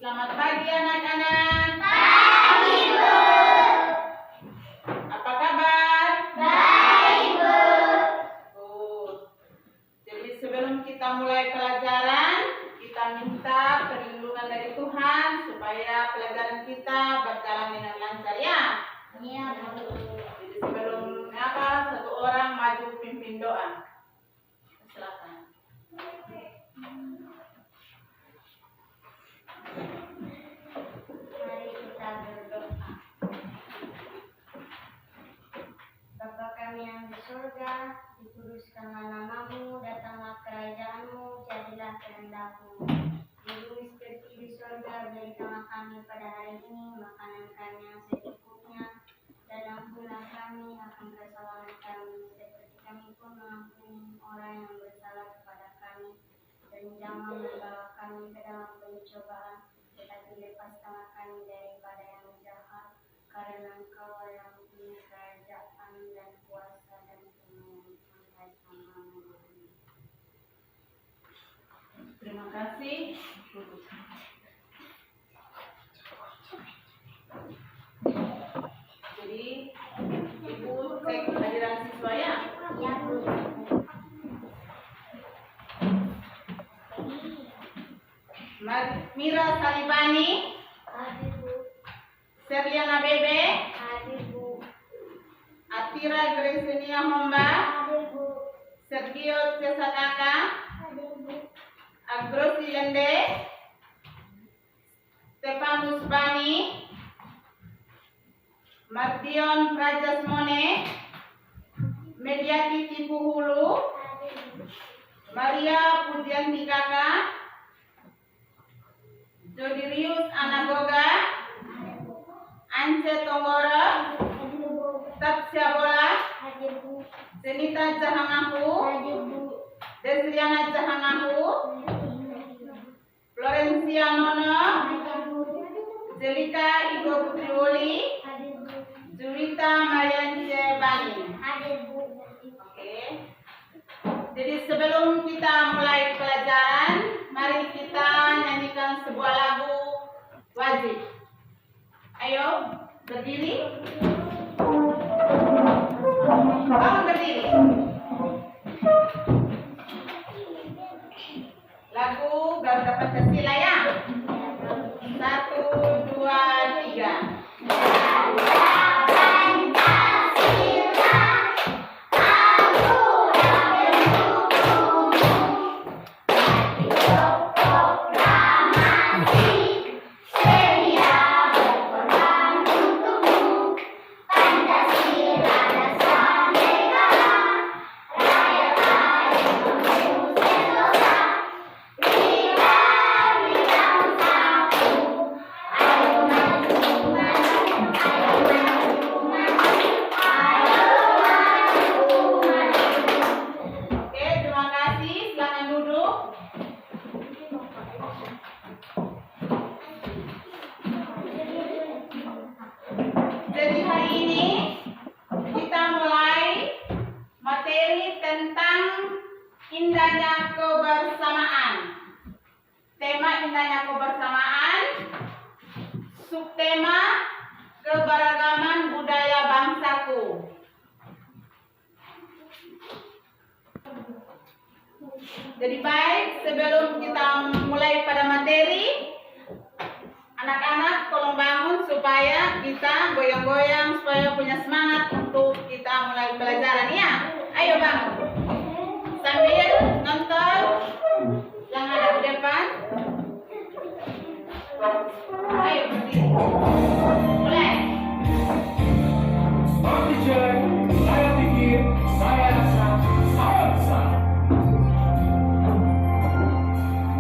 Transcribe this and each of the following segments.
Selamat pagi anak-anak. Pagi, Bu. Apa kabar? Baik, Bu. Good. Jadi sebelum kita mulai pelajaran, kita minta perlindungan dari Tuhan supaya pelajaran kita berjalan dengan lancar ya. Iya, Bu. Jadi sebelum satu orang maju pimpin doa. Silakan. Mari kita berdoa. Bapa kami yang di surga, dikuduskanlah namamu, datanglah kerajaanmu, jadilah kehendakmu. Di bumi seperti di surga, berikanlah kami pada hari ini makanan kami yang secukupnya, dan ampunilah kami akan kesalahan kami, seperti kami pun mengampuni orang yang bersalah kepada kami. Dan jangan membawa kami ke dalam pencobaan, tetapi lepaskanlah kami daripada yang jahat, karena Engkau yang punya kerajaan dan kuasa dan kemuliaan sampai selama-lamanya. Terima kasih. Jadi Ibu cek kehadiran siswa ya. Ya, Bu. Mira Salibani, Hadir, Bu. Serliana Bebe, Hadir, Bu. Atira Gresenia Homba, Hadir, Bu. Sergio Cesanaka, Hadir, Bu. Agro Silende, Stefanus Bani, Mardion Prajasmone, Mediati Tipuhulu, Hadir, Bu. Maria Pujianti Kakak, Jodirius Anagoga, Hadir, Bu. Ance Tonggoro, Hadir, Bu. Tatsya Bola, Hadir, Bu. Senita Jahangahu, Hadir, Bu. Desriana Jahangahu, Florencia Nono, Hadir, Bu. Jelika Igo Putriwoli, Hadir, Bu. Juwita Mariance Bani. Hadir, Bu. Oke. Jadi sebelum kita mulai pelajaran, mari kita nyanyikan sebuah lagu wajib. Ayo, berdiri. Bangun berdiri. Lagu Garuda Pancasila ya. 1, 2, 3. Oke, terima kasih. Silakan duduk. Jadi hari ini kita mulai materi tentang indahnya kebersamaan. Tema indahnya kebersamaan, subtema keberagaman budaya bangsaku. Jadi baik, sebelum kita mulai pada materi, anak-anak tolong bangun supaya kita goyang-goyang supaya punya semangat untuk kita mulai pelajaran ya. Ayo bangun. Sambil nonton yang ada di depan. Ayo berdiri. Mulai. Pak Teacher, saya pikir, saya rasa, saya bisa.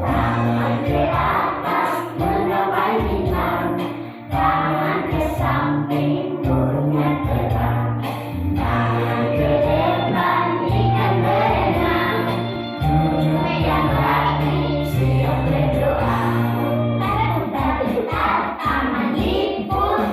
Tangan ke atas menawan bintang, tangan ke samping punya terang, tangan ke depan ikan berenang, pegang hati siap berdoa. Tangan dipul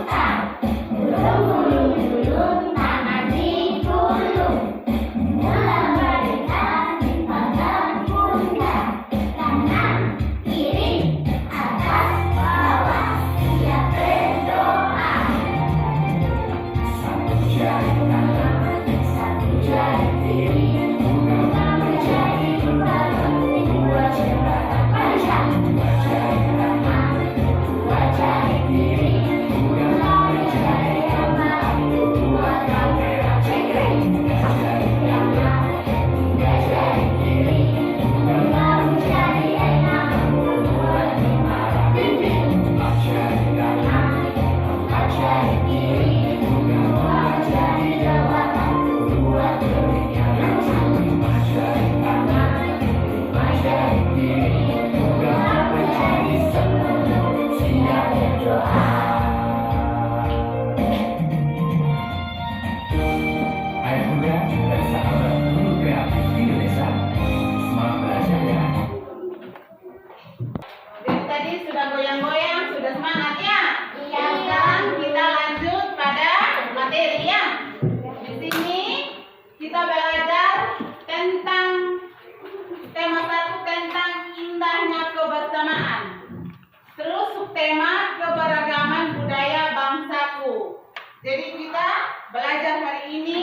tema keberagaman budaya bangsaku. Jadi kita belajar hari ini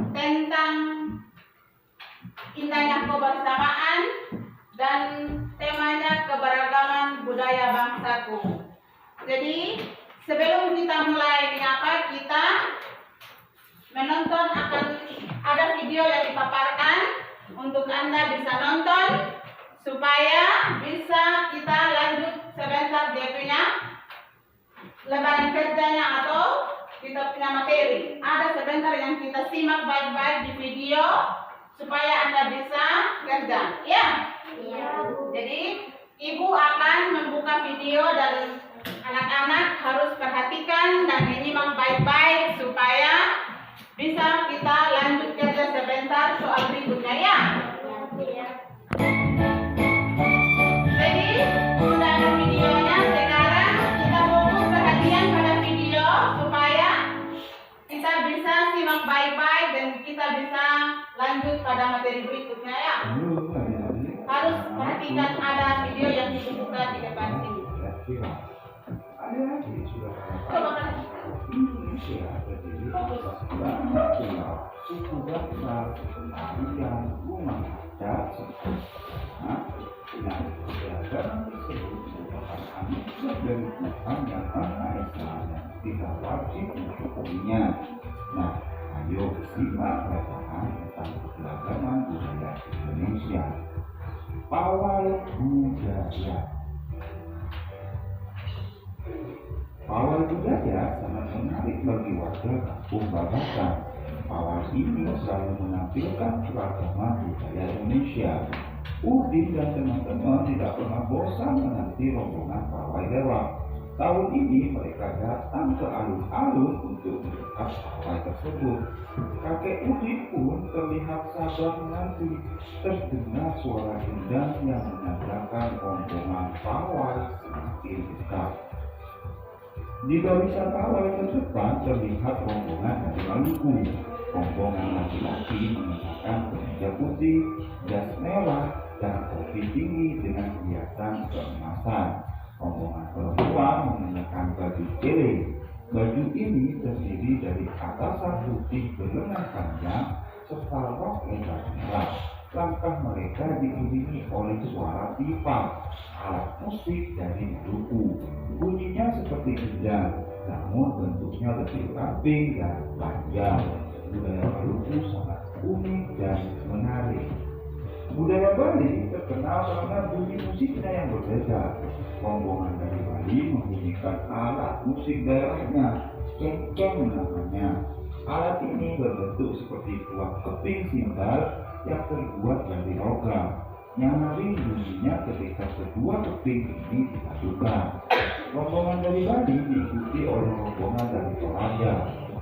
tentang indahnya kebersamaan dan temanya keberagaman budaya bangsaku. Jadi sebelum kita mulai menyapa, kita menonton akan ada video yang dipaparkan untuk Anda bisa nonton supaya bisa kita lanjut sebentar dia punya lembaran kerjanya atau kita punya materi. Ada sebentar yang kita simak baik-baik di video supaya Anda bisa kerja. Ya? Iya. Jadi Ibu akan membuka video dan anak-anak harus perhatikan dan menyimak baik-baik supaya bisa kita lanjut kerja sebentar soal berikutnya ya. Jadi sudah ada videonya, sekarang kita fokus perhatian pada video supaya kita bisa simak baik-baik dan kita bisa lanjut pada materi berikutnya ya. Harus perhatikan ada video yang dibuka di depan sini. Adik-adik sudah Coba kan. Indonesia terdiri atas 9 pulau, suku bangsa, kemudian rumah adat, keberagaman tersebut merupakan anugerah dari Tuhan yang Maha Esa yang tidak wajib mensyukurinya. Nah, ayo simak bacaan tentang keberagaman budaya Indonesia. Pawai budaya. Pawai budaya sangat menarik bagi warga kampung Babakan. Pawai ini selalu menampilkan keragaman budaya Indonesia. Udin dan teman-teman tidak pernah bosan menanti rombongan pawai lewat. Tahun ini mereka datang ke alun-alun untuk melihat pawai tersebut. Kakek Udin pun terlihat sabar menanti. Terdengar suara gendang yang menandakan rombongan pawai semakin dekat. Di barisan pawai terdepan terlihat rombongan dari Maluku. Rombongan laki-laki mengenakan kemeja putih, jas merah, dan topi tinggi dengan hiasan keemasan. Rombongan perempuan mengenakan baju kele. Baju ini terdiri dari atasan putih berlengan panjang serta rok lebar merah. Langkah mereka diiringi oleh suara pipa, alat musik dari Maluku. Bunyinya seperti gendang, namun bentuknya lebih ramping dan panjang. Budaya Maluku sangat unik dan menarik. Budaya Bali terkenal karena bunyi musiknya yang berbeda. Rombongan dari Bali membunyikan alat musik daerahnya, cengkeng namanya. Alat ini berbentuk seperti buah keping sindal yang terbuat dari logam. Nyaring bunyinya ketika kedua keping ini dipadukan. Rombongan dari Bali diikuti oleh rombongan dari Toraja.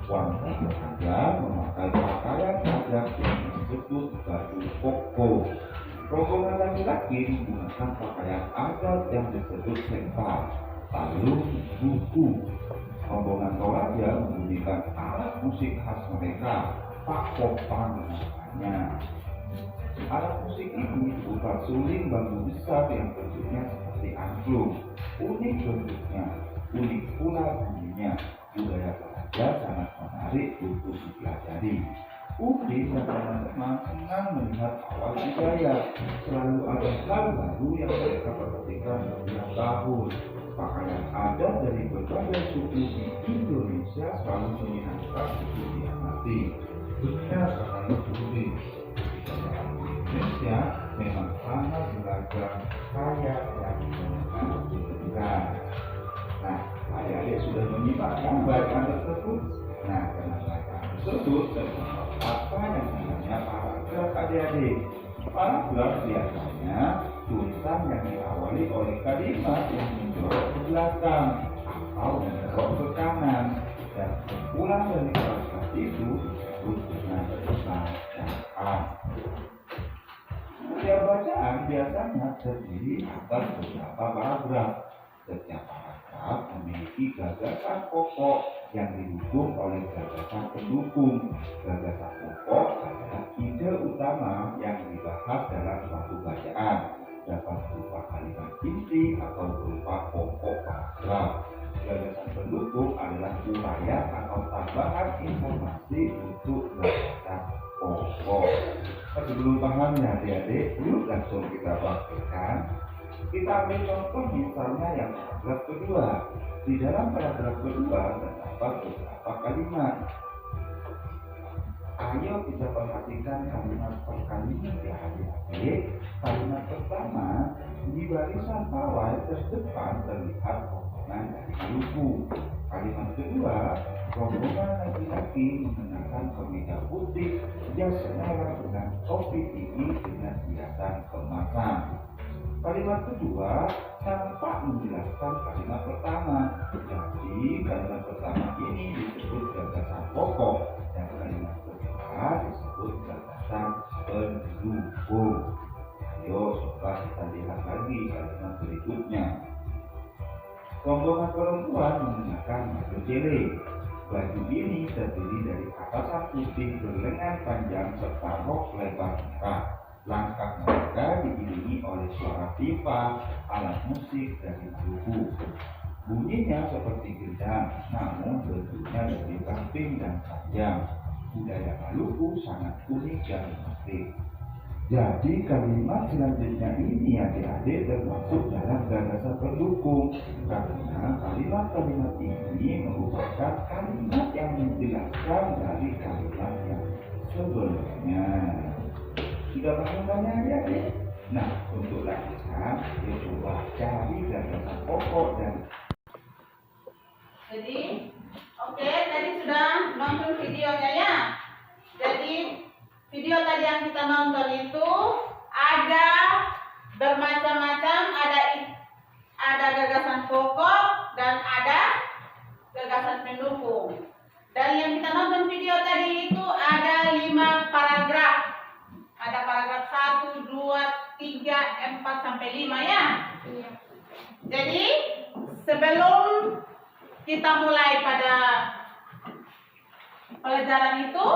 Wanita Toraja memakai pakaian adat yang disebut baju koko. Rombongan laki-laki menggunakan pakaian adat yang disebut sempal, talung, buku. Rombongan Toraja menggunakan alat musik khas mereka, pakopang namanya. Alat musik ini berupa suling bambu besar yang bentuknya seperti angklung. Unik bentuknya, unik pula bunyinya. Budaya Toraja sangat menarik untuk dipelajari. Udin dan teman-teman senang melihat pawai budaya. Selalu ada hal baru yang mereka perhatikan setiap tahun. Pakaian adat dari berbagai suku di Indonesia selalu menyenangkan untuk diamati. Benar kata Udin. Indonesia memang sangat beragam, kaya dan menyenangkan. Nah, adik-adik sudah menyimak bacaan tersebut. Nah, karena bacaan tersebut terdapat apa yang namanya paragraf adik-adik. Paragraf biasanya tulisan yang diawali oleh kalimat yang menjorok ke belakang atau menjorok ke kanan, dan kumpulan dari paragraf itu disebut dengan bacaan. Setiap bacaan biasanya terdiri atas beberapa paragraf. Setiap paragraf memiliki gagasan pokok yang didukung oleh gagasan pendukung. Gagasan pokok adalah ide utama yang dibahas dalam suatu bacaan. dapat berupa kalimat inti atau berupa pokok paragraf. Gagasan pendukung adalah uraian atau tambahan informasi untuk gagasan pokok. Sebelum pahamnya adik-adik, yuk langsung kita praktekkan. Kita ambil contoh misalnya yang paragraf kedua. Di dalam paragraf kedua terdapat beberapa kalimat. Ayo kita perhatikan kalimat per kalimat ya adik-adik. Kalimat pertama, di barisan pawai terdepan terlihat rombongan dari Maluku. Kalimat kedua, rombongan laki-laki mengenakan kemeja putih, jas merah dengan topi tinggi dengan hiasan keemasan. Kalimat kedua tampak menjelaskan kalimat pertama. Jadi kalimat pertama ini disebut gagasan pokok dan kalimat kedua disebut gagasan pendukung. Ayo coba kita lihat lagi kalimat berikutnya. Rombongan perempuan mengenakan baju jele. Baju ini terdiri dari atasan putih berlengan panjang serta rok lebar merah. Langkah mereka diiringi oleh suara pipa, alat musik dari Maluku. Bunyinya seperti gendang, namun bentuknya lebih ramping dan panjang. Budaya Maluku sangat unik dan menarik. Jadi kalimat selanjutnya ini adik-adik termasuk dalam gagasan pendukung, karena kalimat-kalimat ini merupakan kalimat yang menjelaskan dari kalimat yang sebelumnya. Sudah paham banyak adik-adik? Nah, untuk lanjutan, kita coba cari gagasan pokok dan tadi sudah nonton videonya ya. Jadi video tadi yang kita nonton itu ada bermacam-macam, ada gagasan pokok dan ada gagasan pendukung. Dan yang kita nonton video tadi itu ada 5 paragraf. Ada paragraf 1, 2, 3, 4 sampai 5 ya. Iya. Jadi sebelum kita mulai pada pelajaran itu,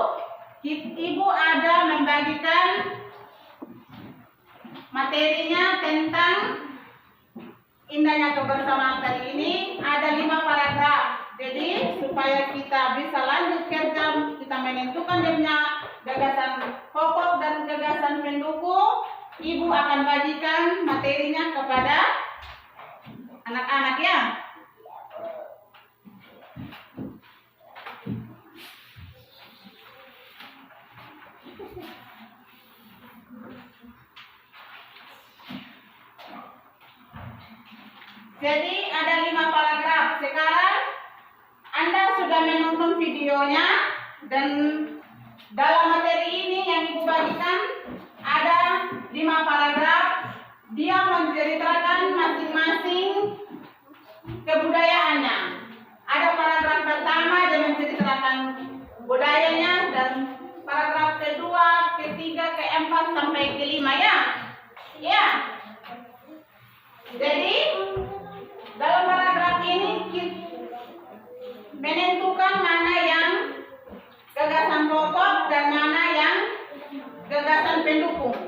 Ibu ada membagikan materinya tentang indahnya kebersamaan tadi ini. Ada 5 paragraf. Jadi supaya kita bisa lanjut kerja, kita menentukan dia gagasan pokok dan gagasan pendukung, Ibu akan bagikan materinya kepada anak-anak ya. Jadi ada 5 paragraf. Sekarang Anda sudah menonton videonya dan dalam materi ini yang Ibu bagikan ada 5 paragraf. Dia menceritakan masing-masing kebudayaannya. Ada paragraf pertama dia menceritakan budayanya dan paragraf kedua, ketiga, keempat sampai kelima ya. Ya. Jadi dalam paragraf ini kita menentukan mana yang gagasan pokok dan mana yang gagasan pendukung.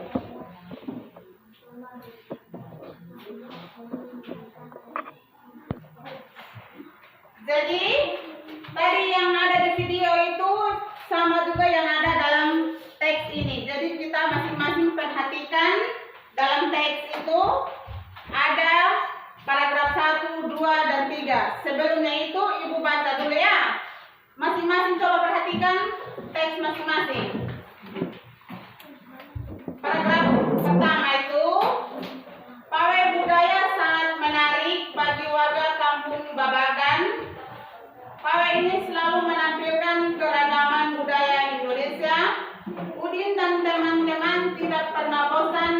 Jadi tadi yang ada di video itu sama juga yang ada dalam teks ini. Jadi kita masing-masing perhatikan dalam teks itu ada paragraf 1, 2, dan 3. Sebelumnya itu Ibu baca dulu ya. Masing-masing coba perhatikan teks masing-masing. Paragraf pertama itu, pawai budaya sangat menarik bagi warga kampung Babagan. Pawai ini selalu menampilkan keragaman budaya Indonesia. Udin dan teman-teman tidak pernah bosan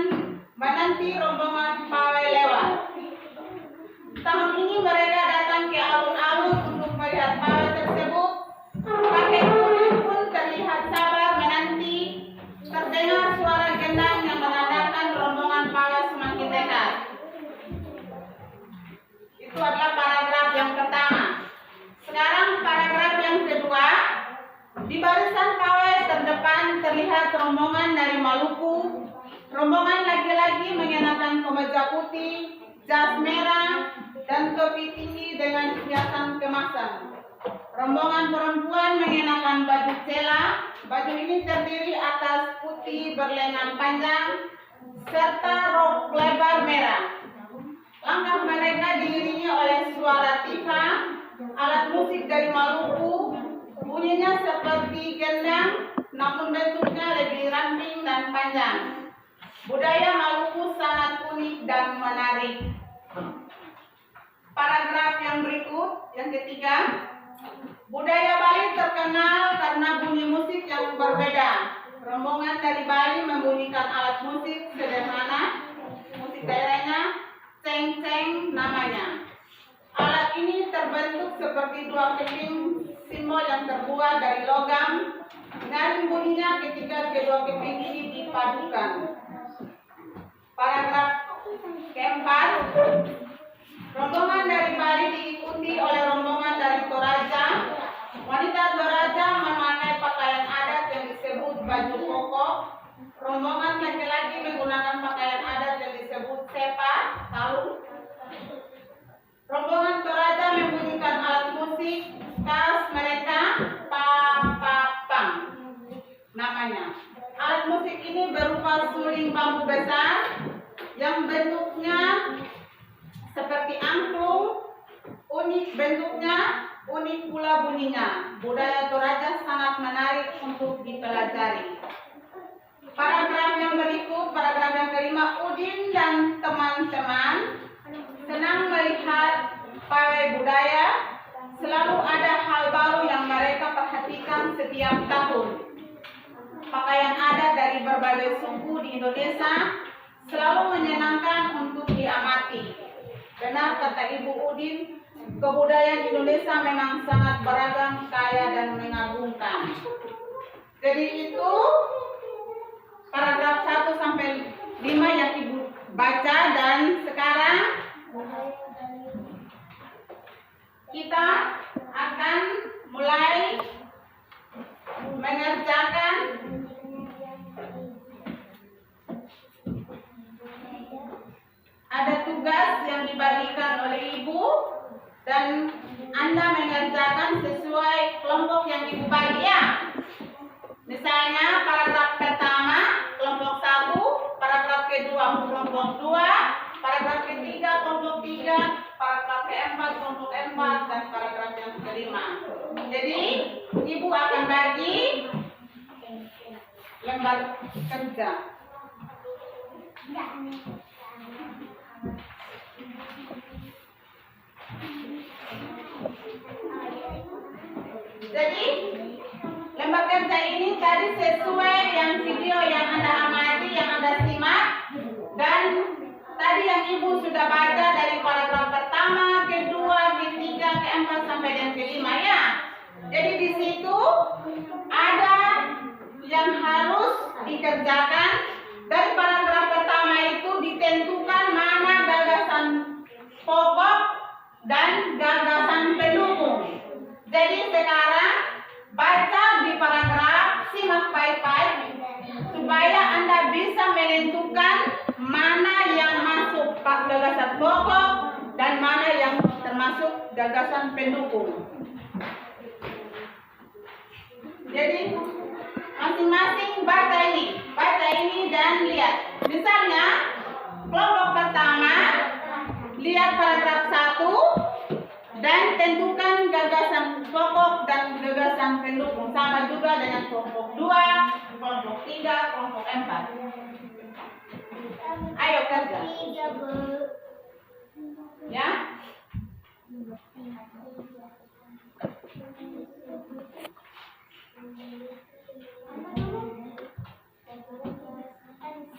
menanti rombongan pawai lewat. Tahun ini mereka datang ke alun-alun untuk melihat pawai tersebut. Pakai kulit pun terlihat sabar menanti. Terdengar suara gendang yang menandakan rombongan pawai semakin dekat. Itu adalah paragraf yang pertama. Sekarang paragraf yang kedua. Di barisan pawai terdepan terlihat rombongan dari Maluku. Rombongan laki-laki mengenakan kemeja kemeja putih, jas merah, dan topi tinggi dengan hiasan kemasan. Rombongan perempuan mengenakan baju cela. Baju ini terdiri atas putih berlengan panjang serta rok lebar merah. Langkah mereka diiringi oleh suara tifa, alat musik dari Maluku. Bunyinya seperti gendang, namun bentuknya lebih ramping dan panjang. Budaya Maluku sangat unik dan menarik. Paragraf yang berikut, yang ketiga. Budaya Bali terkenal karena bunyi musik yang berbeda. Rombongan dari Bali membunyikan alat musik sederhana, musik daerahnya ceng-ceng namanya. Alat ini terbentuk seperti dua keping simbol yang terbuat dari logam. Nyaring bunyinya ketika kedua keping ini dipadukan. Paragraf keempat. Rombongan dari Bali diikuti oleh rombongan dari Toraja. Wanita Toraja memakai pakaian adat yang disebut baju koko. Rombongan laki-laki menggunakan pakaian adat yang disebut sepa, tahu. Rombongan Toraja membunyikan alat musik khas mereka, papapang namanya. Alat musik ini berupa suling bambu besar yang bentuknya seperti angklung, unik bentuknya, unik pula bunyinya. Budaya Toraja sangat menarik untuk dipelajari. Paragraf yang berikut, paragraf yang kelima, Udin dan teman-teman senang melihat pawai budaya. Selalu ada hal baru yang mereka perhatikan setiap tahun. Pakaian adat dari berbagai suku di Indonesia selalu menyenangkan untuk diamati. Benar kata Ibu Udin, kebudayaan Indonesia memang sangat beragam, kaya dan mengagumkan. Jadi itu paragraf 1 sampai 5 yang Ibu baca, dan sekarang kita akan mulai mengerjakan ada tugas yang dibagikan oleh Ibu dan Anda mengerjakan sesuai kelompok yang Ibu bagi ya. Misalnya paragraf pertama kelompok 1, paragraf kedua kelompok 2, paragraf ketiga kelompok 3, paragraf keempat kelompok 4, dan paragraf yang kelima. Jadi Ibu akan bagi lembar kerja. Jadi lembar kerja ini tadi sesuai yang video yang Anda amati, yang Anda simak, dan tadi yang Ibu sudah baca dari paragraf pertama, kedua, ketiga, keempat sampai yang kelima ya. Jadi di situ ada yang harus dikerjakan. Dari paragraf pertama itu ditentukan mana gagasan pokok dan gagasan pendukung. Jadi sekarang baca di paragraf, simak baik-baik supaya Anda bisa menentukan mana yang masuk gagasan pokok dan mana yang termasuk gagasan pendukung. Jadi masing-masing baca ini dan lihat. Misalnya kelompok pertama lihat paragraf 1 dan tentukan gagasan pokok dan gagasan pendukung, sama juga dengan kelompok 2, kelompok 3, kelompok 4. Ayo kerja. Ya.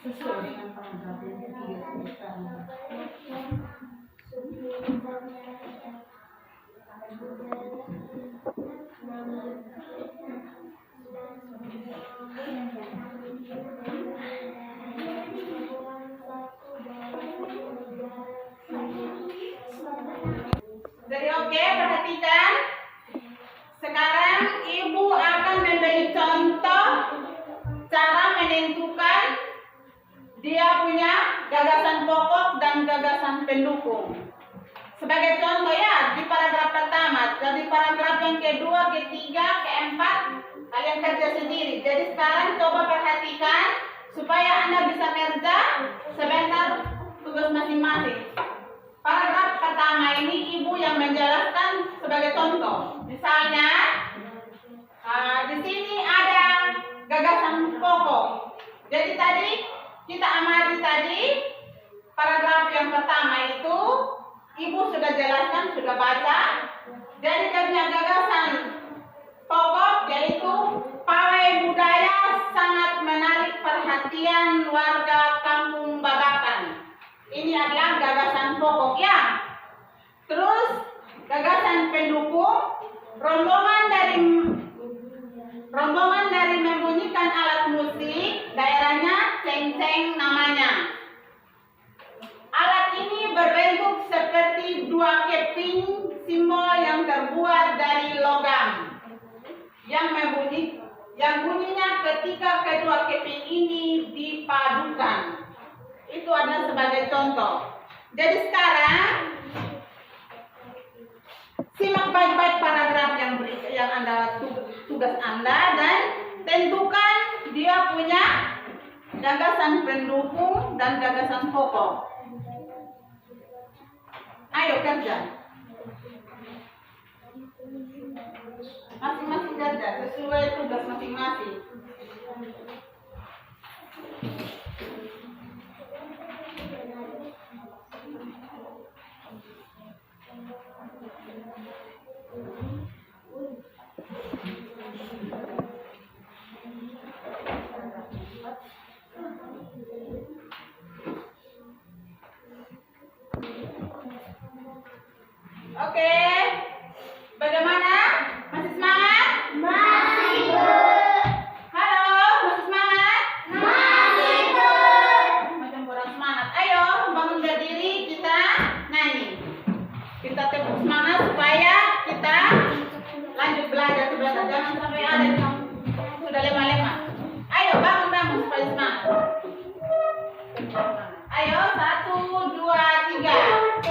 Sesuai dengan paragraf yang ketiga. Jadi oke, perhatikan. Sekarang Ibu akan memberi contoh cara menentukan dia punya gagasan gagasan pendukung. Sebagai contoh ya, di paragraf pertama, jadi paragraf yang kedua, ketiga, keempat, kalian kerja sendiri. Jadi sekarang coba perhatikan supaya Anda bisa kerja sebentar tugas masing-masing. Paragraf pertama ini ibu yang menjelaskan sebagai contoh. Misalnya, di sini ada gagasan pokok. Jadi tadi kita amati tadi paragraf yang pertama itu ibu sudah jelaskan, sudah baca. Jadi dia gagasan pokok yaitu pawai budaya sangat menarik perhatian warga Kampung Babakan. Ini adalah gagasan pokok ya. Terus gagasan pendukung, rombongan dari membunyikan alat musik, daerahnya ceng-ceng namanya. Alat ini berbentuk seperti dua keping simbol yang terbuat dari logam. Yang bunyinya ketika kedua keping ini dipadukan. Itu adalah sebagai contoh. Jadi sekarang simak baik-baik paragraf yang Anda tugas Anda dan tentukan dia punya gagasan pendukung dan gagasan pokok. Ayo kerja. Masing-masing kerja sesuai tugas masing-masing. Oke, bagaimana? Masih semangat? Masih, Bu. Halo, masih semangat? Masih, Bu. Macam kurang semangat. Ayo, bangun berdiri, kita nyanyi. Kita tepuk semangat supaya kita lanjut belajar sebentar. Jangan sampai ada yang sudah lemah-lemah. Ayo, bangun supaya semangat. Ayo, 1, 2, 3.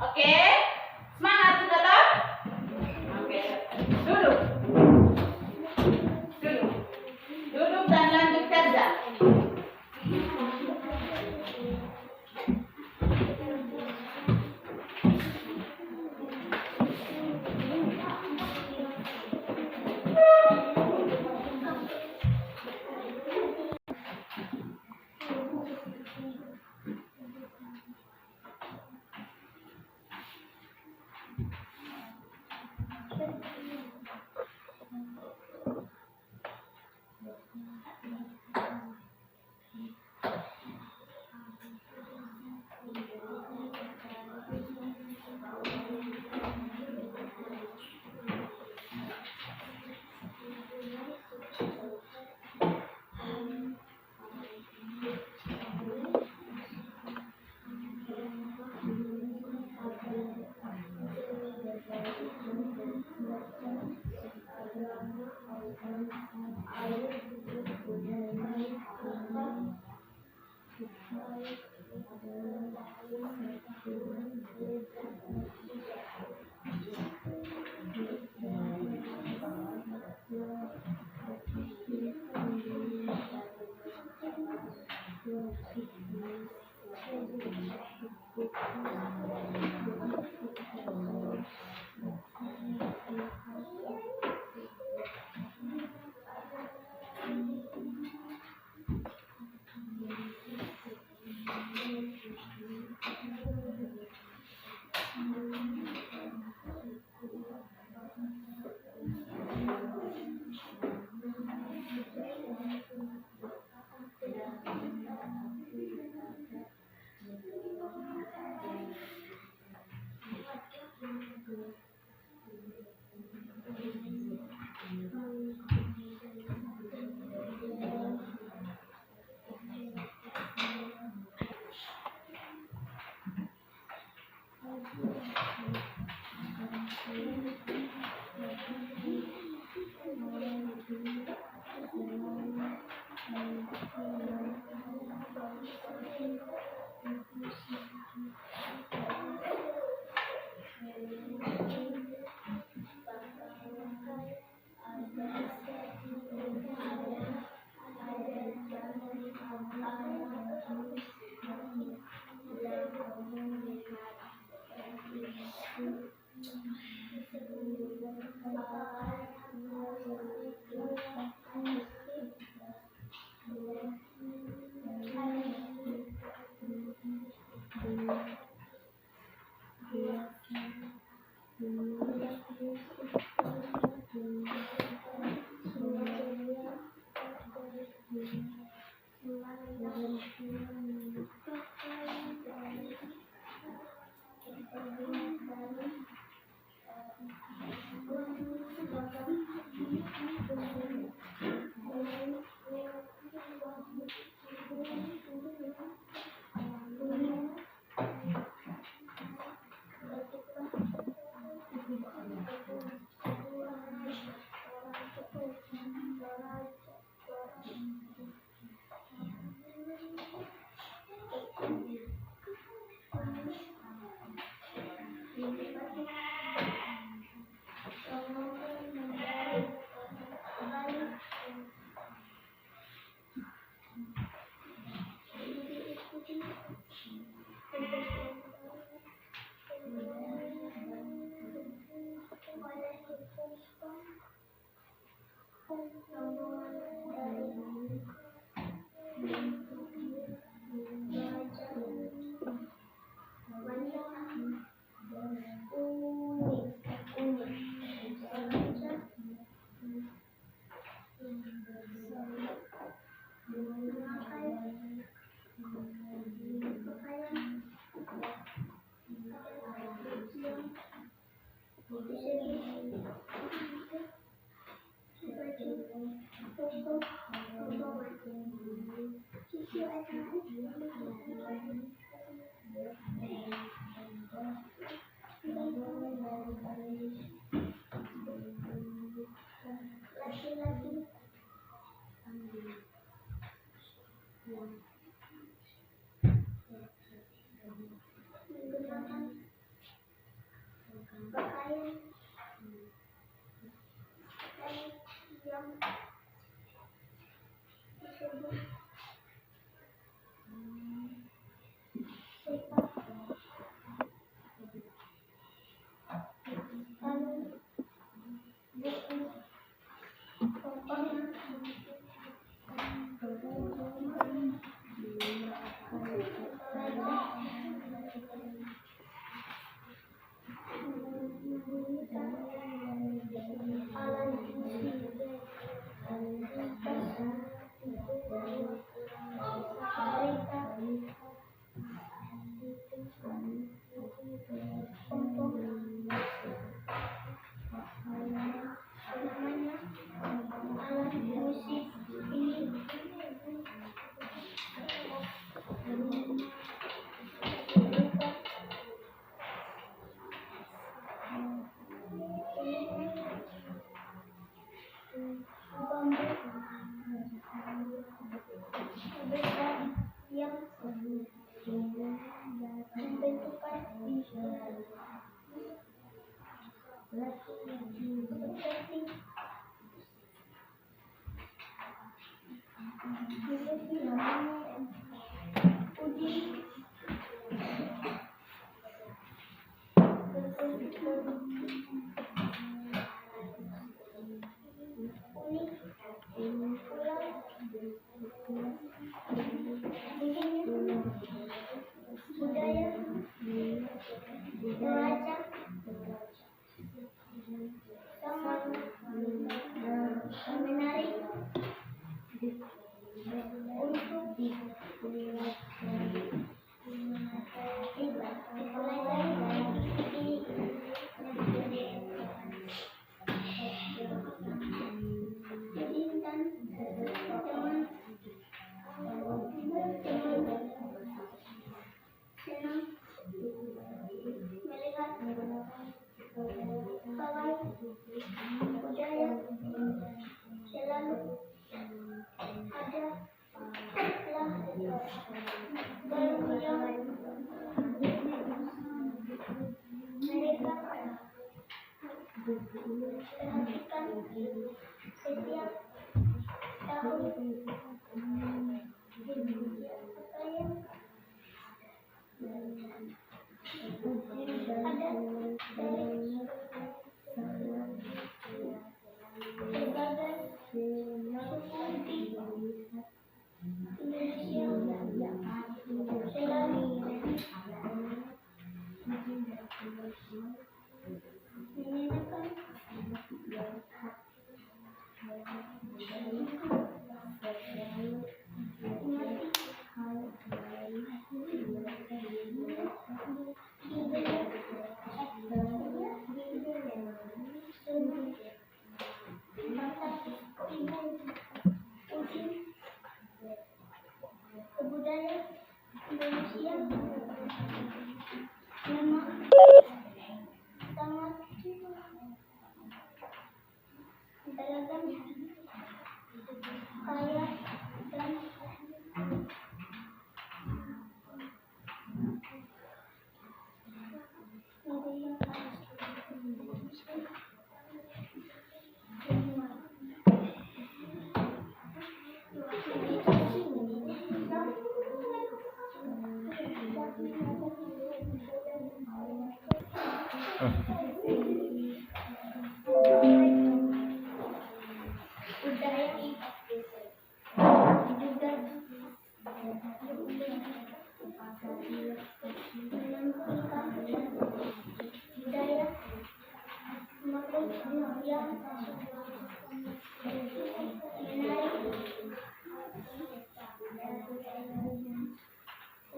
Oke, semangat sudah toh? Oke, duduk. Duduk dan lanjut kerja.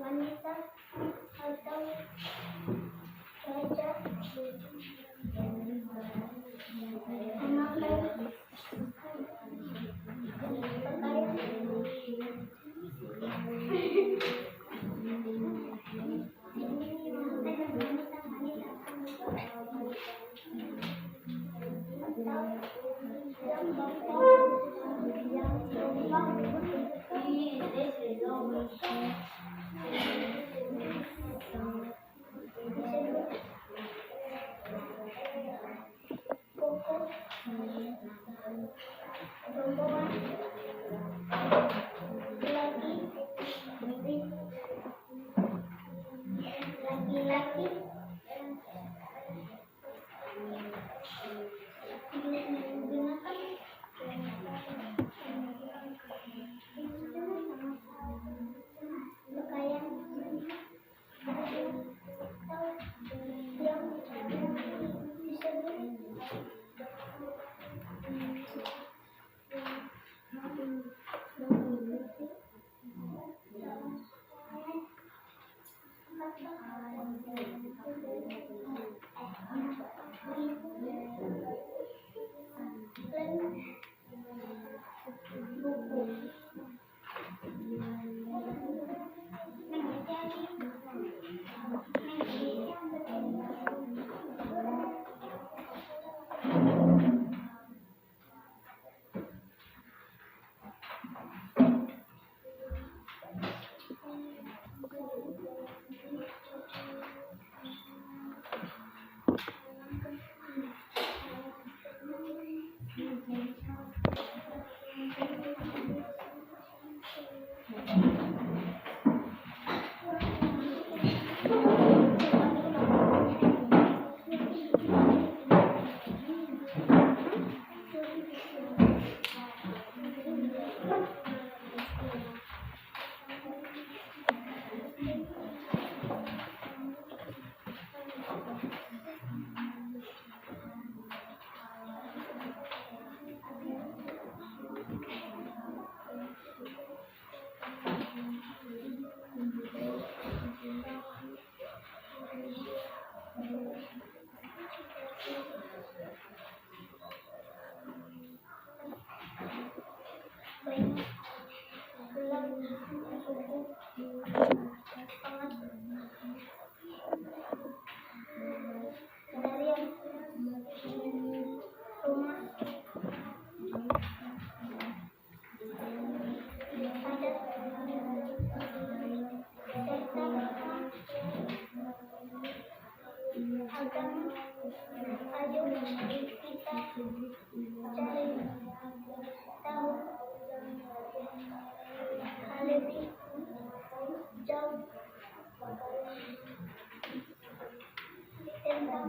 wanita atau raja memakai laki-laki pakaian yang disebut lebih jauh tentang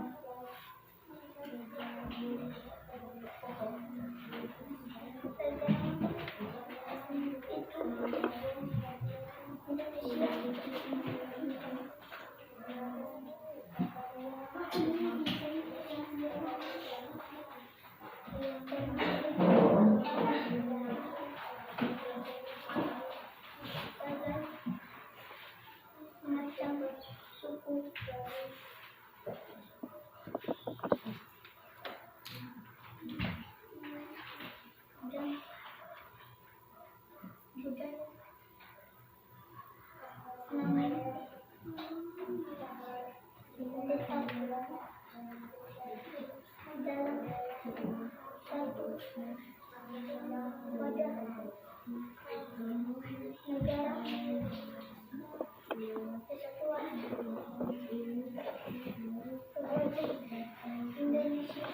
macam suku dan budaya namanya tetap dalam satu wadah negara kesatuan Republik Indonesia.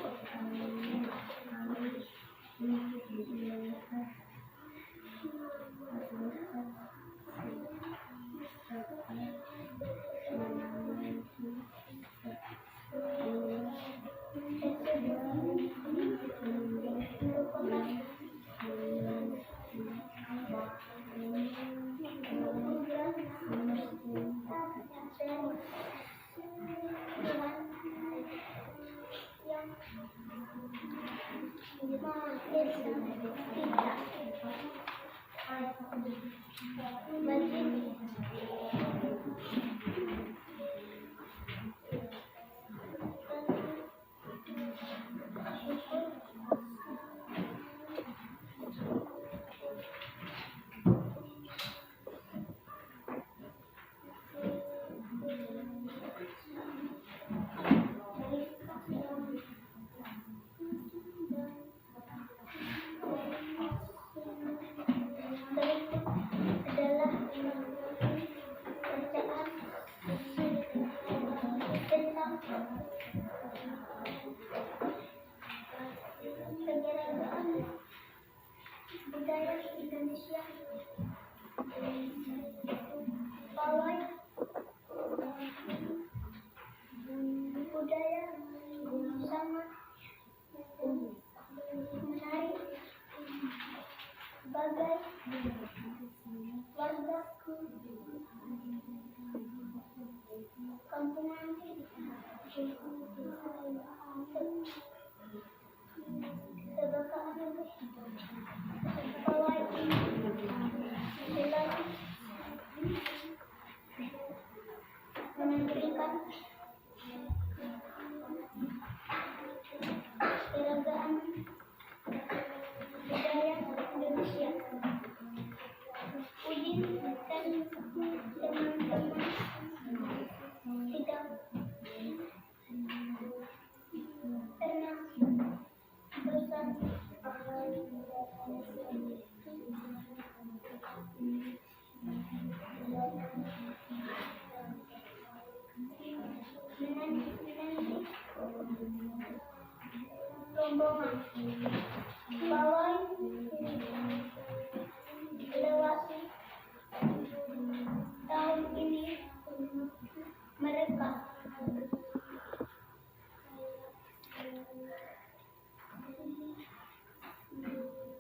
Kenyamanan budaya Indonesia, pawai budaya sangat menarik sebagai warga kampungan pawai selalu memberikan keragaman budaya Indonesia. Udin dan teman-teman tidak pernah bosan menanti rombongan pawai melewati tahun ini. Mereka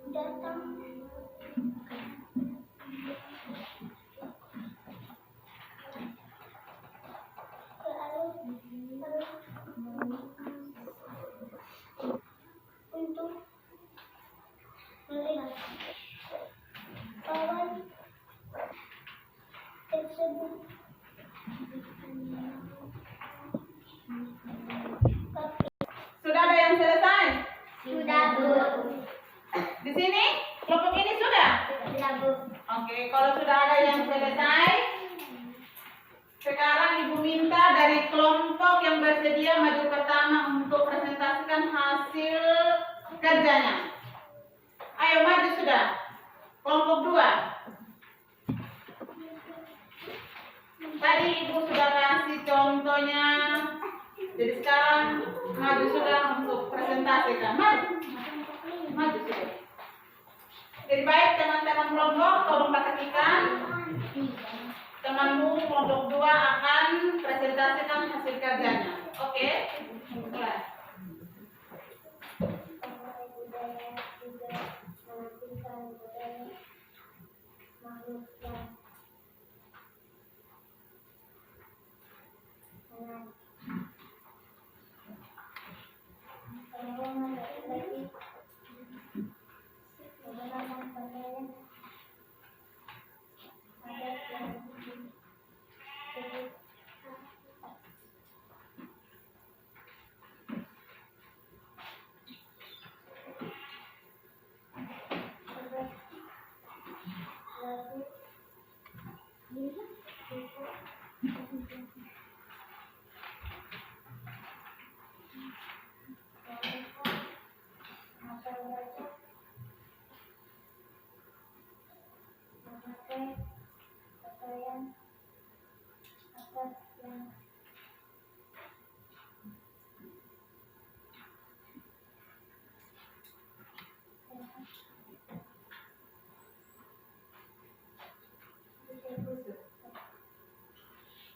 datang ke alun-alun untuk melihat pawai tersebut. Sudah ada yang selesai? Sudah, Bu. Di sini? Kelompok ini sudah? Sudah, Bu. Oke, kalau sudah ada yang selesai, sekarang Ibu minta dari kelompok yang bersedia maju pertama untuk presentasikan hasil kerjanya. Ayo maju sudah. Kelompok 2. Tadi Ibu sudah kasih contohnya. Jadi sekarang maju sudah untuk presentasikan. Maju sudah. Jadi baik teman-teman kelompok, tolong perhatikan. Temanmu kelompok 2 akan presentasikan hasil kerjanya. Oke? Mulai.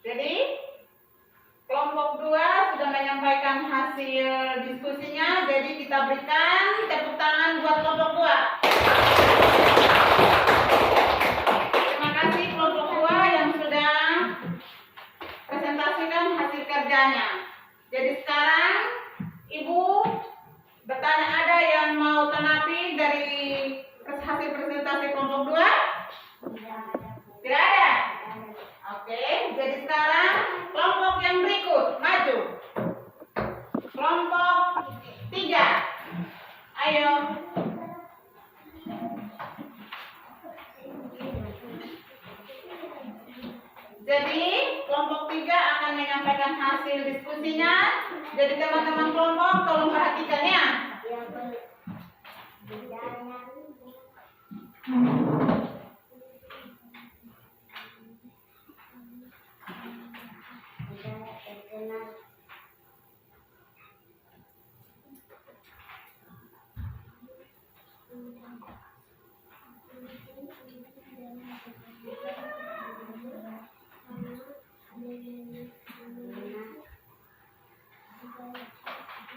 Jadi kelompok 2 sudah menyampaikan hasil diskusinya, jadi kita berikan tepuk tangan buat kelompok 2. Terima kasih kelompok 2 yang sudah presentasikan hasil kerjanya. Jadi sekarang Ibu tanggapi dari hasil presentasi kelompok 2? Tidak ada. Tidak ada? Oke, jadi sekarang kelompok yang berikut, maju. Kelompok 3. Ayo. Jadi, kelompok 3 akan menyampaikan hasil diskusinya. Jadi, teman-teman kelompok tolong perhatikan ya.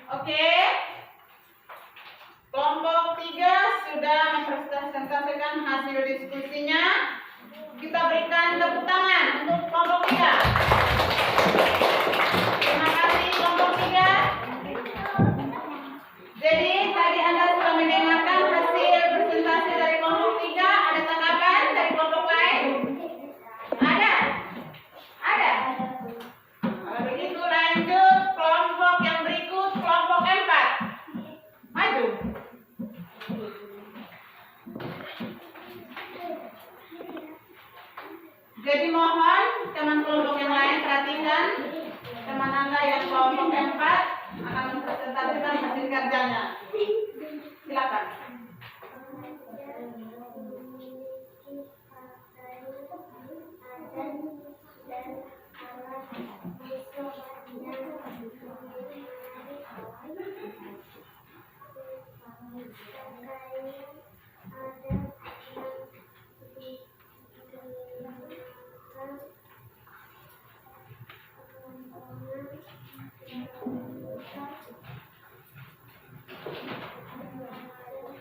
Oke. Kelompok 3 sudah mempresentasikan hasil diskusinya. Kita berikan tepuk tangan untuk kelompok 3. Terima kasih kelompok 3. Jadi tadi Anda sudah mendengarkan hasil presentasi dari kelompok 3. Ada tanggapan dari kelompok lain? Ada? Ada? Kalau begitu lanjut kelompok yang berikut, kelompok 4. Maju. Jadi mohon teman kelompok yang lain perhatikan, teman Anda yang kelompok 4 akan mempresentasikan hasil kerjanya. Silakan.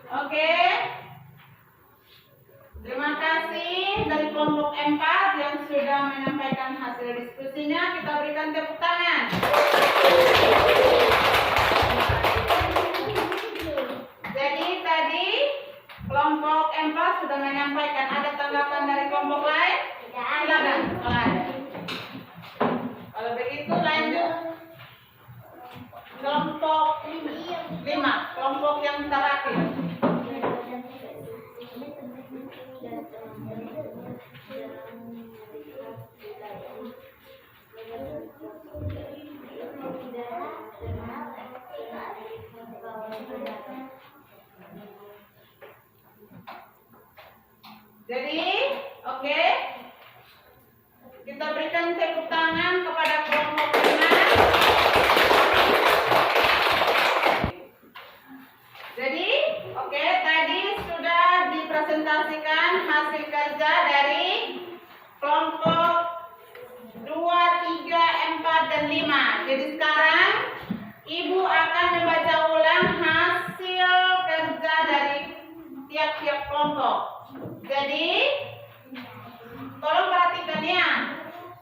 Oke. Terima kasih dari kelompok 4 yang sudah menyampaikan hasil diskusinya. Kita berikan tepuk tangan. Jadi tadi kelompok 4 sudah menyampaikan. Ada tanggapan dari kelompok lain? Silakan. Kalau ada. Kalau begitu lanjut kelompok 5, kelompok yang terakhir. Jadi, oke. Kita berikan tepuk tangan kepada kelompok 5. Jadi, oke, tadi sudah dipresentasikan hasil kerja dari kelompok 2, 3, 4, dan 5. Jadi sekarang Ibu akan membaca ulang hasil kerja dari tiap-tiap kelompok. Jadi, tolong perhatikan ya.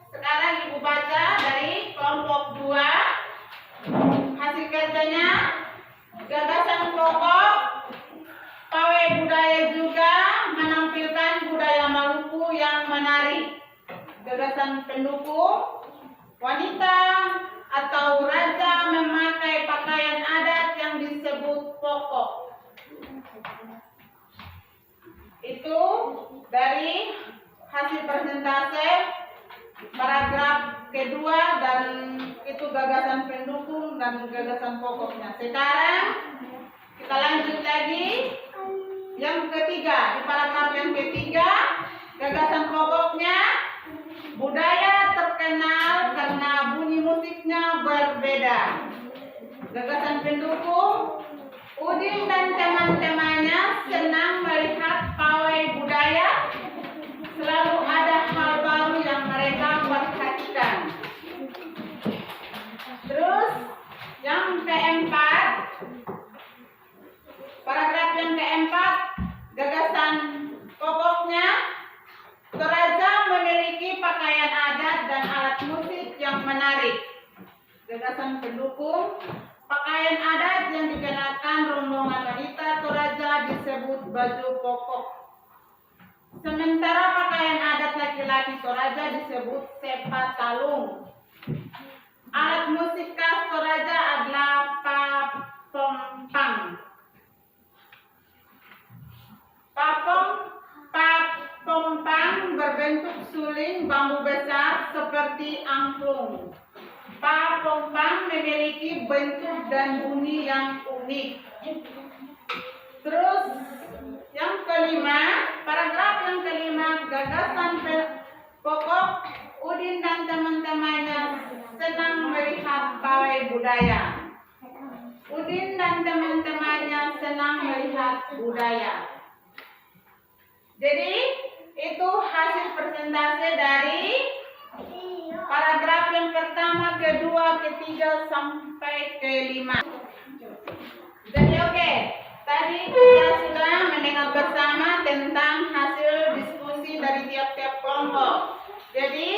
Sekarang Ibu baca dari kelompok 2. Hasil kerjanya, gagasan pokok, pawai budaya juga menampilkan budaya Maluku yang menarik. Gagasan pendukung, wanita atau raja memakai pakaian adat yang disebut pokok. Itu dari hasil presentasi paragraf kedua, dan itu gagasan pendukung dan gagasan pokoknya. Sekarang kita lanjut lagi yang ketiga. Di paragraf yang ketiga, gagasan pokoknya, budaya terkenal karena bunyi musiknya berbeda. Gagasan pendukung, Udin dan teman-temannya senang melihat pawai budaya. Selalu ada hal baru yang mereka perhatikan. Terus yang keempat, paragraf yang keempat, gagasan pokoknya, Toraja memiliki pakaian adat dan alat musik yang menarik. Gagasan pendukung, pakaian adat yang dikenakan rombongan wanita Toraja disebut baju pokok. Sementara pakaian adat laki-laki Toraja disebut sepa talung. Alat musik khas Toraja adalah papompang. Papompang berbentuk suling bambu besar seperti angklung. Papompang memiliki bentuk dan bunyi yang unik. Terus yang kelima, paragraf yang kelima, gagasan pokok Udin dan teman-temannya senang melihat pawai budaya. Udin dan teman-temannya senang melihat budaya. Jadi itu hasil persentase dari paragraf yang pertama, kedua, ketiga sampai kelima. Jadi oke, tadi kita sudah mendengar bersama tentang hasil diskusi dari tiap-tiap kelompok. Jadi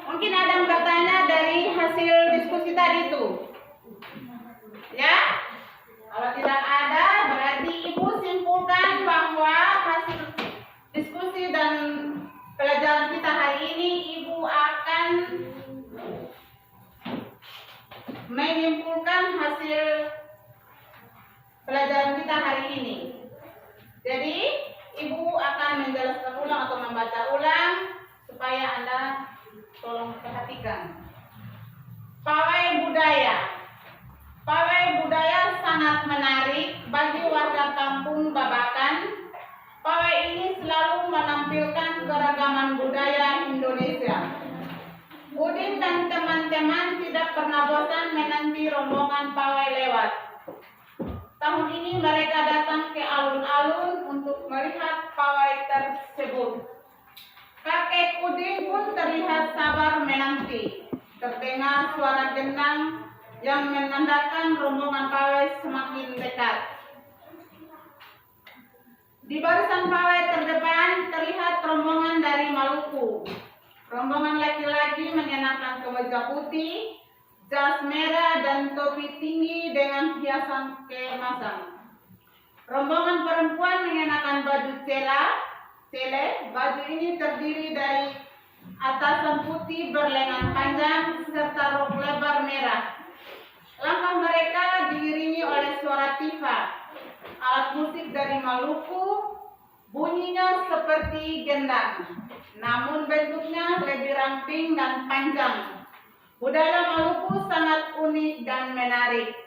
mungkin ada yang bertanya dari hasil diskusi tadi itu, ya? Kalau tidak ada, berarti Ibu simpulkan bahwa hasil diskusi dan pelajaran kita hari ini, Ibu akan menyimpulkan hasil pelajaran kita hari ini. Jadi, Ibu akan menjelaskan ulang atau membaca ulang supaya Anda tolong perhatikan. Pawai budaya. Pawai budaya sangat menarik bagi warga kampung Babakan. Pawai ini selalu menampilkan keragaman budaya Indonesia. Udin dan teman-teman tidak pernah bosan menanti rombongan pawai lewat. Tahun ini mereka datang ke alun-alun untuk melihat pawai tersebut. Kakek Udin pun terlihat sabar menanti. Terdengar suara gendang yang menandakan rombongan pawai semakin dekat. Di barisan pawai terdepan terlihat rombongan dari Maluku. Rombongan laki-laki mengenakan kemeja putih, jas merah dan topi tinggi dengan hiasan keemasan. Rombongan perempuan mengenakan baju cele. Baju ini terdiri dari atasan putih berlengan panjang serta rok lebar merah. Langkah mereka diiringi oleh suara tifa, alat musik dari Maluku. Bunyinya seperti gendang, namun bentuknya lebih ramping dan panjang. Budaya Maluku sangat unik dan menarik.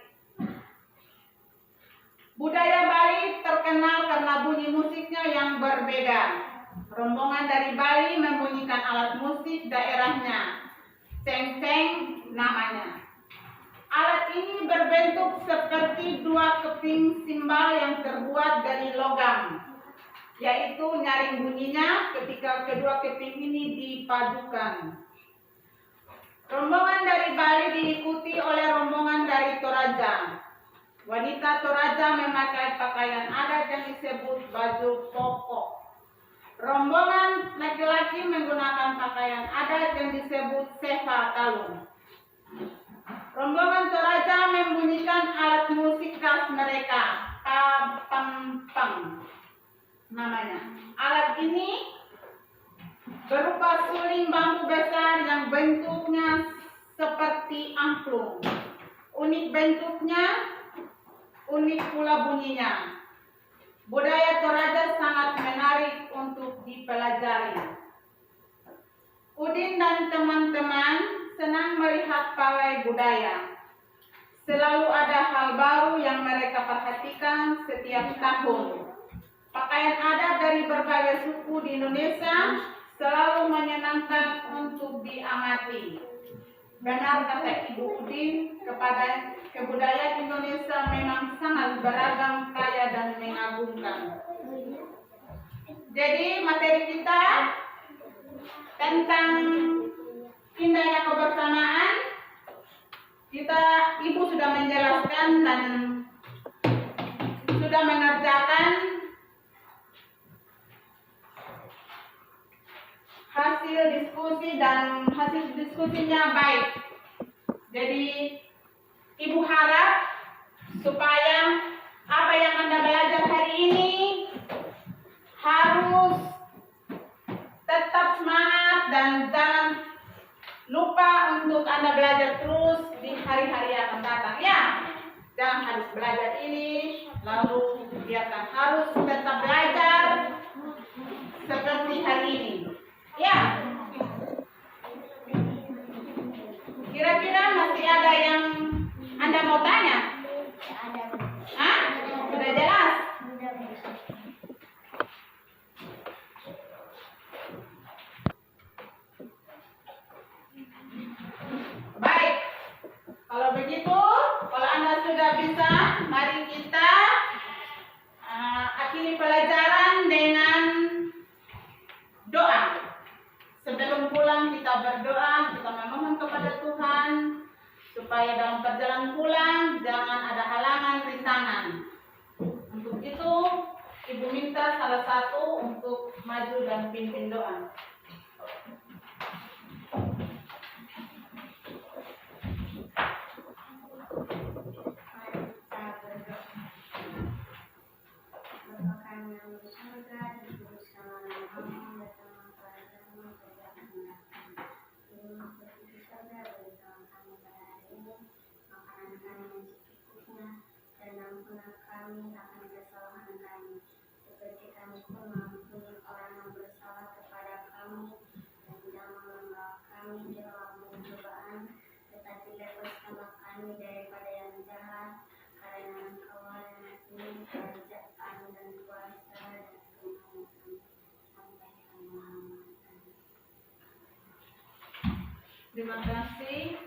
Budaya Bali terkenal karena bunyi musiknya yang berbeda. Rombongan dari Bali membunyikan alat musik daerahnya, ceng-ceng namanya. Alat ini berbentuk seperti dua keping simbal yang terbuat dari logam, yaitu nyaring bunyinya ketika kedua keping ini dipadukan. Rombongan dari Bali diikuti oleh rombongan dari Toraja. Wanita Toraja memakai pakaian adat yang disebut baju pokok. Rombongan laki-laki menggunakan pakaian adat yang disebut sepa talung. Rombongan Toraja membunyikan alat musik khas mereka, papompang namanya. Alat ini berupa suling bambu besar yang bentuknya seperti angklung. Unik bentuknya, unik pula bunyinya. Budaya Toraja sangat menarik untuk dipelajari. Udin dan teman-teman senang melihat pawai budaya. Selalu ada hal baru yang mereka perhatikan setiap tahun. Pakaian adat dari berbagai suku di Indonesia selalu menyenangkan untuk diamati. Benar kata Ibu Udin, kebudayaan Indonesia memang sangat beragam, kaya dan mengagumkan. Jadi materi kita tentang indahnya kebersamaan, Ibu sudah menjelaskan dan sudah mengerjakan hasil diskusi dan hasil diskusinya baik. Jadi Ibu harap supaya apa yang Anda belajar hari ini hari-hari yang akan datang ya. Jangan harus belajar ini, lalu biarkan harus tetap belajar seperti hari ini. Ya. Kira-kira masih ada yang Anda mau tanya? Ada. Hah? Sudah jelas? Sudah. Baik. Kalau begitu, kalau Anda sudah bisa, mari kita akhiri pelajaran dengan doa. Sebelum pulang kita berdoa, kita memohon kepada Tuhan supaya dalam perjalanan pulang jangan ada halangan rintangan. Untuk itu, Ibu minta salah satu untuk maju dan pimpin doa. Bapa kami yang di surga, dikuduskanlah namamu, datanglah kerajaanmu, jadilah kehendak-Mu. Berilah seperti di surga, berikanlah kami pada hari ini makanan kami yang secukupnya, dan ampunilah kami akan kesalahan kami, seperti kami pun mengampuni orang yang bersalah kepada kami, dan jangan membawa kami ke dalam pencobaan, tetapi bebaskanlah kami daripada yang jahat, karena Engkau yang ini kerajaan dan kuasa dan kemuliaan sampai selama-lamanya. Terima kasih.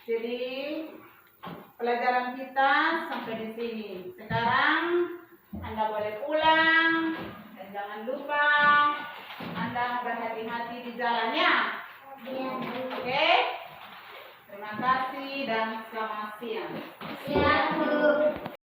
Jadi pelajaran kita sampai di sini. Sekarang Anda boleh pulang dan jangan lupa Anda berhati-hati di jalannya. Oke? Terima kasih dan selamat siang. Siap, Bu.